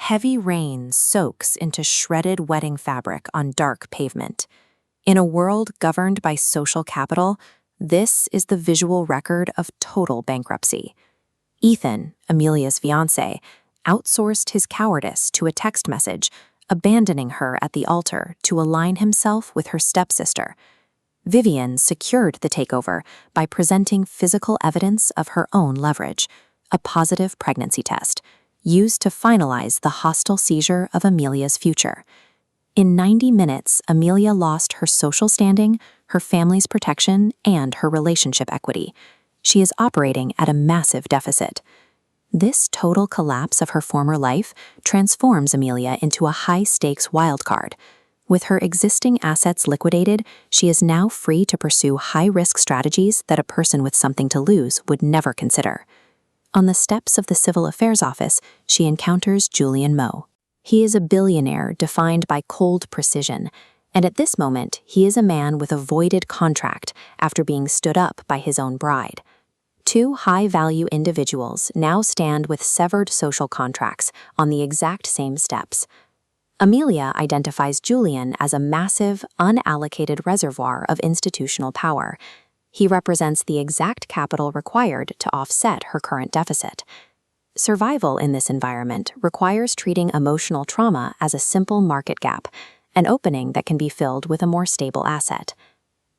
Heavy rain soaks into shredded wedding fabric on dark pavement. In a world governed by social capital, this is the visual record of total bankruptcy. Ethan, Amelia's fiancé, outsourced his cowardice to a text message, abandoning her at the altar to align himself with her stepsister. Vivian secured the takeover by presenting physical evidence of her own leverage, a positive pregnancy test, used to finalize the hostile seizure of Amelia's future. In 90 minutes, Amelia lost her social standing, her family's protection, and her relationship equity. She is operating at a massive deficit. This total collapse of her former life transforms Amelia into a high-stakes wildcard. With her existing assets liquidated, she is now free to pursue high-risk strategies that a person with something to lose would never consider. On the steps of the Civil Affairs Office, she encounters Julian Mo. He is a billionaire defined by cold precision, and at this moment, he is a man with a voided contract after being stood up by his own bride. Two high-value individuals now stand with severed social contracts on the exact same steps. Amelia identifies Julian as a massive, unallocated reservoir of institutional power. He represents the exact capital required to offset her current deficit. Survival in this environment requires treating emotional trauma as a simple market gap, an opening that can be filled with a more stable asset.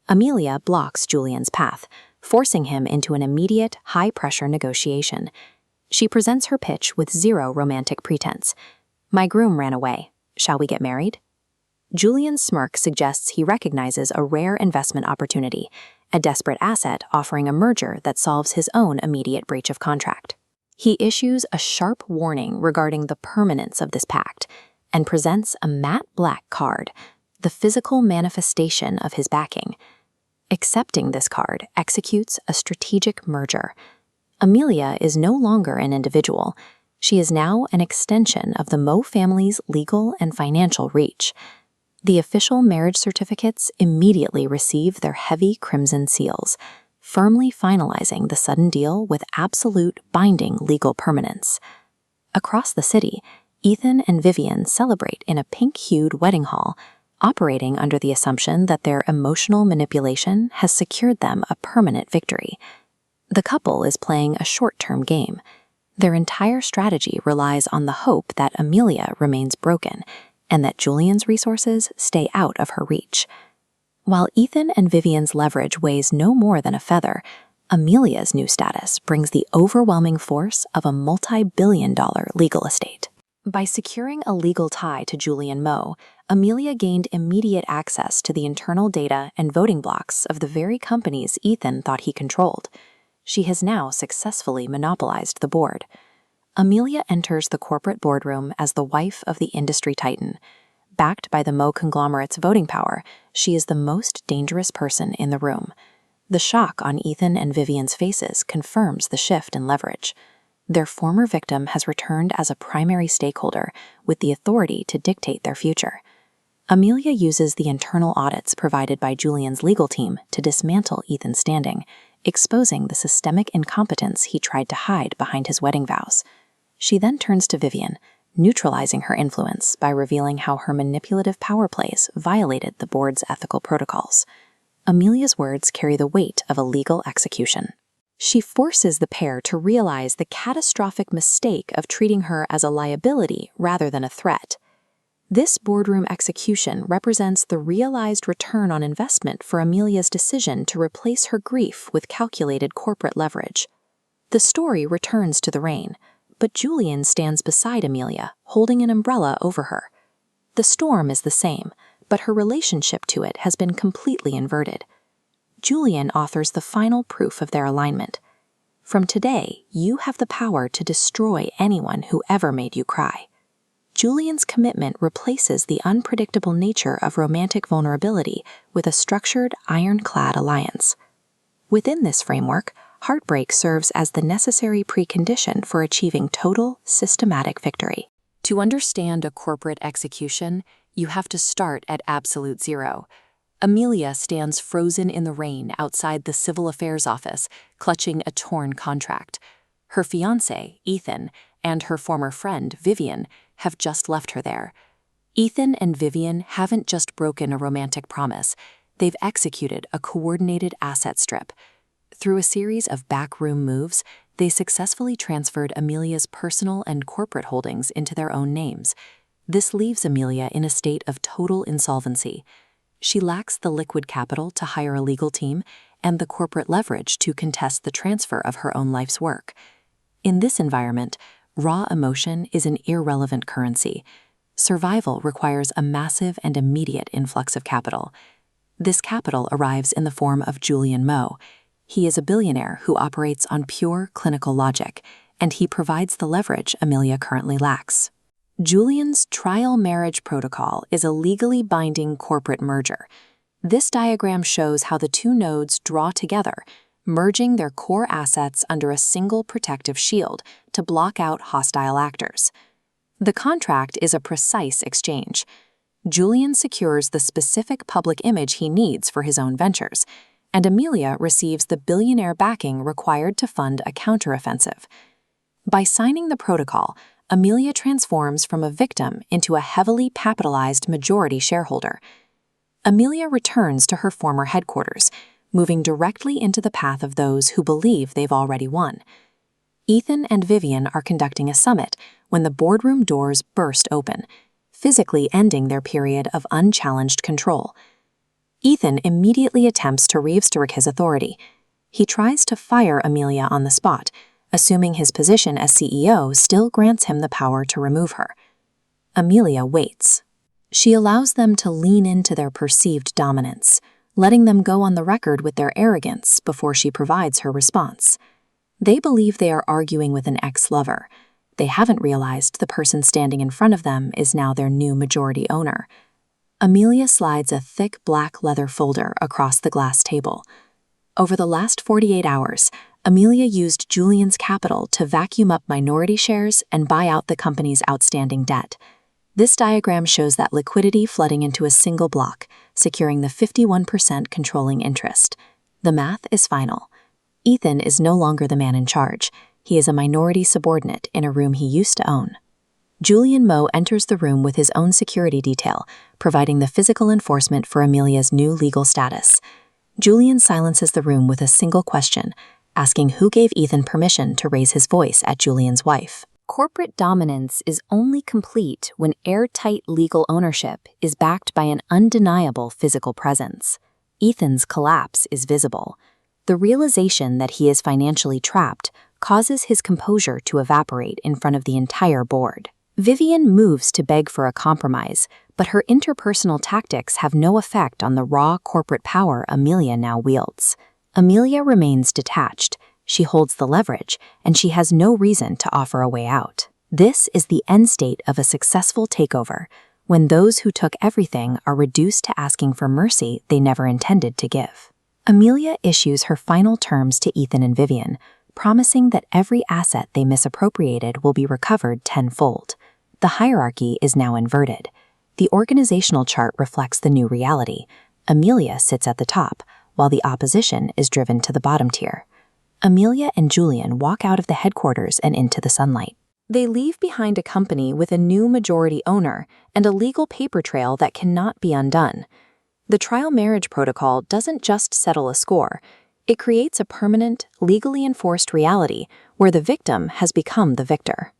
Amelia blocks Julian's path, forcing him into an immediate, high-pressure negotiation. She presents her pitch with zero romantic pretense. "My groom ran away. Shall we get married?" Julian's smirk suggests he recognizes a rare investment opportunity, a desperate asset offering a merger that solves his own immediate breach of contract. He issues a sharp warning regarding the permanence of this pact and presents a matte black card, the physical manifestation of his backing. Accepting this card executes a strategic merger. Amelia is no longer an individual. She is now an extension of the Mo family's legal and financial reach. The official marriage certificates immediately receive their heavy crimson seals, firmly finalizing the sudden deal with absolute binding legal permanence. Across the city, Ethan and Vivian celebrate in a pink-hued wedding hall, operating under the assumption that their emotional manipulation has secured them a permanent victory. The couple is playing a short-term game. Their entire strategy relies on the hope that Amelia remains broken and that Julian's resources stay out of her reach. While Ethan and Vivian's leverage weighs no more than a feather, Amelia's new status brings the overwhelming force of a multi-billion-dollar legal estate. By securing a legal tie to Julian Mo, Amelia gained immediate access to the internal data and voting blocks of the very companies Ethan thought he controlled. She has now successfully monopolized the board. Amelia enters the corporate boardroom as the wife of the industry titan. Backed by the Mo conglomerate's voting power, she is the most dangerous person in the room. The shock on Ethan and Vivian's faces confirms the shift in leverage. Their former victim has returned as a primary stakeholder with the authority to dictate their future. Amelia uses the internal audits provided by Julian's legal team to dismantle Ethan's standing, exposing the systemic incompetence he tried to hide behind his wedding vows. She then turns to Vivian, neutralizing her influence by revealing how her manipulative power plays violated the board's ethical protocols. Amelia's words carry the weight of a legal execution. She forces the pair to realize the catastrophic mistake of treating her as a liability rather than a threat. This boardroom execution represents the realized return on investment for Amelia's decision to replace her grief with calculated corporate leverage. The story returns to the rain, but Julian stands beside Amelia, holding an umbrella over her. The storm is the same, but her relationship to it has been completely inverted. Julian offers the final proof of their alignment. From today, you have the power to destroy anyone who ever made you cry. Julian's commitment replaces the unpredictable nature of romantic vulnerability with a structured, ironclad alliance. Within this framework, heartbreak serves as the necessary precondition for achieving total, systematic victory. To understand a corporate execution, you have to start at absolute zero. Amelia stands frozen in the rain outside the Civil Affairs Office, clutching a torn contract. Her fiancé, Ethan, and her former friend, Vivian, have just left her there. Ethan and Vivian haven't just broken a romantic promise, they've executed a coordinated asset strip. Through a series of backroom moves, they successfully transferred Amelia's personal and corporate holdings into their own names. This leaves Amelia in a state of total insolvency. She lacks the liquid capital to hire a legal team and the corporate leverage to contest the transfer of her own life's work. In this environment, raw emotion is an irrelevant currency. Survival requires a massive and immediate influx of capital. This capital arrives in the form of Julian Mo. He is a billionaire who operates on pure clinical logic, and he provides the leverage Amelia currently lacks. Julian's trial marriage protocol is a legally binding corporate merger. This diagram shows how the two nodes draw together, merging their core assets under a single protective shield to block out hostile actors. The contract is a precise exchange. Julian secures the specific public image he needs for his own ventures, and Amelia receives the billionaire backing required to fund a counteroffensive. By signing the protocol, Amelia transforms from a victim into a heavily capitalized majority shareholder. Amelia returns to her former headquarters, moving directly into the path of those who believe they've already won. Ethan and Vivian are conducting a summit when the boardroom doors burst open, physically ending their period of unchallenged control. Ethan immediately attempts to reassert his authority. He tries to fire Amelia on the spot, assuming his position as CEO still grants him the power to remove her. Amelia waits. She allows them to lean into their perceived dominance, letting them go on the record with their arrogance before she provides her response. They believe they are arguing with an ex-lover. They haven't realized the person standing in front of them is now their new majority owner. Amelia slides a thick black leather folder across the glass table. Over the last 48 hours, Amelia used Julian's capital to vacuum up minority shares and buy out the company's outstanding debt. This diagram shows that liquidity flooding into a single block, securing the 51% controlling interest. The math is final. Ethan is no longer the man in charge. He is a minority subordinate in a room he used to own. Julian Mo enters the room with his own security detail, providing the physical enforcement for Amelia's new legal status. Julian silences the room with a single question, asking who gave Ethan permission to raise his voice at Julian's wife. Corporate dominance is only complete when airtight legal ownership is backed by an undeniable physical presence. Ethan's collapse is visible. The realization that he is financially trapped causes his composure to evaporate in front of the entire board. Vivian moves to beg for a compromise, but her interpersonal tactics have no effect on the raw corporate power Amelia now wields. Amelia remains detached. She holds the leverage, and she has no reason to offer a way out. This is the end state of a successful takeover, when those who took everything are reduced to asking for mercy they never intended to give. Amelia issues her final terms to Ethan and Vivian, promising that every asset they misappropriated will be recovered tenfold. The hierarchy is now inverted. The organizational chart reflects the new reality. Amelia sits at the top, while the opposition is driven to the bottom tier. Amelia and Julian walk out of the headquarters and into the sunlight. They leave behind a company with a new majority owner and a legal paper trail that cannot be undone. The trial marriage protocol doesn't just settle a score. It creates a permanent, legally enforced reality where the victim has become the victor.